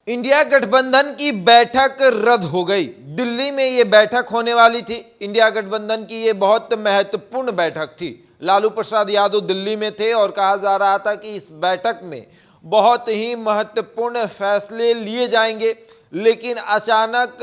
India गठबंधन की बैठक रद्द हो गई। दिल्ली में ये बैठक होने वाली थी। इंडिया गठबंधन की ये बहुत महत्वपूर्ण बैठक थी। लालू प्रसाद यादव दिल्ली में थे और कहा जा रहा था कि इस बैठक में बहुत ही महत्वपूर्ण फैसले लिए जाएंगे, लेकिन अचानक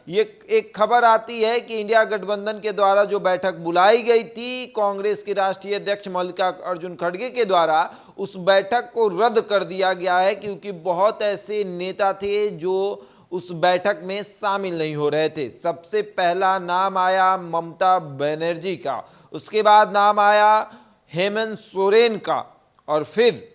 ये एक खबर आती है कि इंडिया गठबंधन के द्वारा जो बैठक बुलाई गई थी कांग्रेस के राष्ट्रीय अध्यक्ष मल्लिकार्जुन खड़गे के द्वारा, उस बैठक को रद्द कर दिया गया है, क्योंकि बहुत ऐसे नेता थे जो उस बैठक में शामिल नहीं हो रहे थे। सबसे पहला नाम आया ममता बनर्जी का, उसके बाद नाम आया हेमंत सोरेन का, और फिर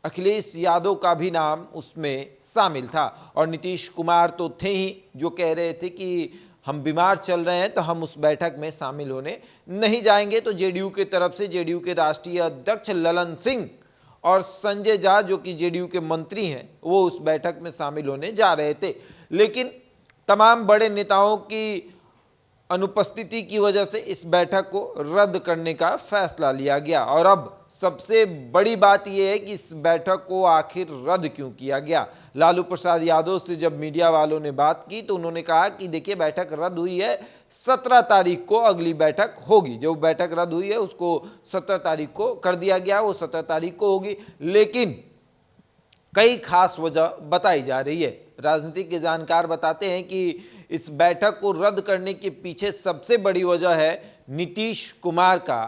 अखिलेश यादव का भी नाम उसमें शामिल था। और नीतीश कुमार तो थे ही, जो कह रहे थे कि हम बीमार चल रहे हैं तो हम उस बैठक में शामिल होने नहीं जाएंगे। तो जेडीयू की तरफ से जेडीयू के राष्ट्रीय अध्यक्ष ललन सिंह और संजय झा, जो कि जेडीयू के मंत्री हैं, वो उस बैठक में शामिल होने जा रहे थे, लेकिन तमाम बड़े नेताओं की अनुपस्थिति की वजह से इस बैठक को रद्द करने का फैसला लिया गया। और अब सबसे बड़ी बात यह है कि इस बैठक को आखिर रद्द क्यों किया गया। लालू प्रसाद यादव से जब मीडिया वालों ने बात की तो उन्होंने कहा कि देखिए, बैठक रद्द हुई है, 17 तारीख को अगली बैठक होगी। जो बैठक रद्द हुई है उसको 17 तारीख को कर दिया गया, वो 17 तारीख को होगी, लेकिन कई खास वजह बताई जा रही है। राजनीतिक के जानकार बताते हैं कि इस बैठक को रद्द करने के पीछे सबसे बड़ी वजह है नीतीश कुमार का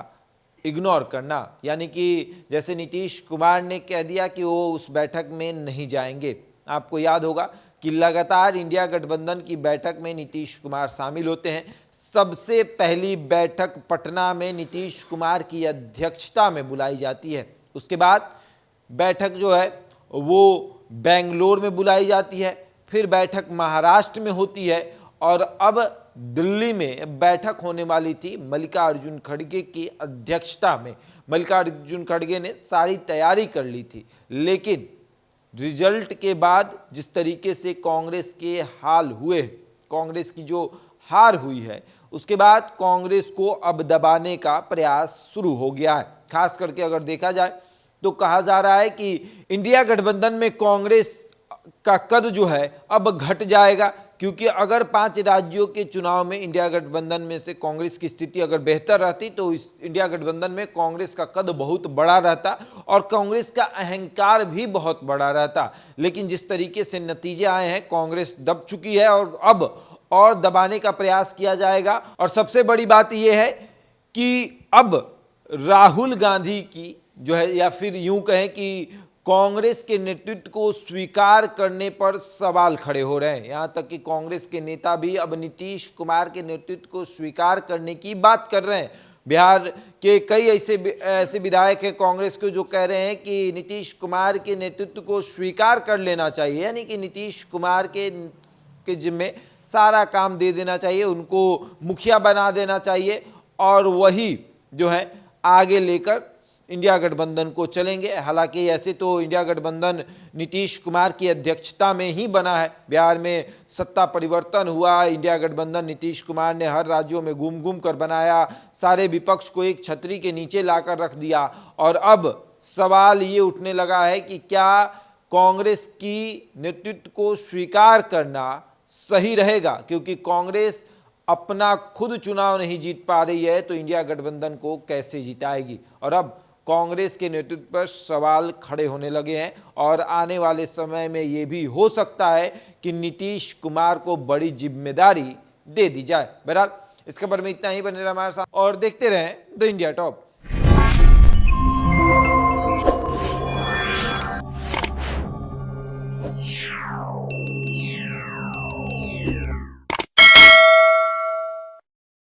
इग्नोर करना। यानी कि जैसे नीतीश कुमार ने कह दिया कि वो उस बैठक में नहीं जाएंगे। आपको याद होगा कि लगातार इंडिया गठबंधन की बैठक में नीतीश कुमार शामिल होते हैं। सबसे पहली बैठक पटना में नीतीश कुमार की अध्यक्षता में बुलाई जाती है। उसके बाद बैठक जो है वो बेंगलोर में बुलाई जाती है, फिर बैठक महाराष्ट्र में होती है, और अब दिल्ली में बैठक होने वाली थी मल्लिकार्जुन खड़गे की अध्यक्षता में। मल्लिकार्जुन खड़गे ने सारी तैयारी कर ली थी, लेकिन रिजल्ट के बाद जिस तरीके से कांग्रेस के हाल हुए, कांग्रेस की जो हार हुई है, उसके बाद कांग्रेस को अब दबाने का प्रयास शुरू हो गया है। खास करके अगर देखा जाए तो कहा जा रहा है कि इंडिया गठबंधन में कांग्रेस का कद जो है अब घट जाएगा, क्योंकि अगर 5 राज्यों के चुनाव में इंडिया गठबंधन में से कांग्रेस की स्थिति अगर बेहतर रहती तो इस इंडिया गठबंधन में कांग्रेस का कद बहुत बड़ा रहता और कांग्रेस का अहंकार भी बहुत बड़ा रहता। लेकिन जिस तरीके से नतीजे आए हैं, कांग्रेस दब चुकी है और अब और दबाने का प्रयास किया जाएगा। और सबसे बड़ी बात यह है कि अब राहुल गांधी की जो है, या फिर यूं कहें कि कांग्रेस के नेतृत्व को स्वीकार करने पर सवाल खड़े हो रहे हैं। यहां तक कि कांग्रेस के नेता भी अब नीतीश कुमार के नेतृत्व को स्वीकार करने की बात कर रहे हैं। बिहार के कई ऐसे विधायक हैं कांग्रेस के जो कह रहे हैं कि नीतीश कुमार के नेतृत्व को स्वीकार कर लेना चाहिए, यानी कि नीतीश कुमार के जिम्मे सारा काम दे देना चाहिए, उनको मुखिया बना देना चाहिए, और वही जो है आगे लेकर इंडिया गठबंधन को चलेंगे। हालांकि ऐसे तो इंडिया गठबंधन नीतीश कुमार की अध्यक्षता में ही बना है। बिहार में सत्ता परिवर्तन हुआ, इंडिया गठबंधन नीतीश कुमार ने हर राज्यों में घूम घूम कर बनाया, सारे विपक्ष को एक छतरी के नीचे लाकर रख दिया। और अब सवाल ये उठने लगा है कि क्या कांग्रेस की नेतृत्व को स्वीकार करना सही रहेगा, क्योंकि कांग्रेस अपना खुद चुनाव नहीं जीत पा रही है तो इंडिया गठबंधन को कैसे जिताएगी। और अब कांग्रेस के नेतृत्व पर सवाल खड़े होने लगे हैं, और आने वाले समय में ये भी हो सकता है कि नीतीश कुमार को बड़ी जिम्मेदारी दे दी जाए। बहरहाल इस खबर में इतना ही। बने रहे हमारे साथ और देखते रहें द इंडिया टॉप।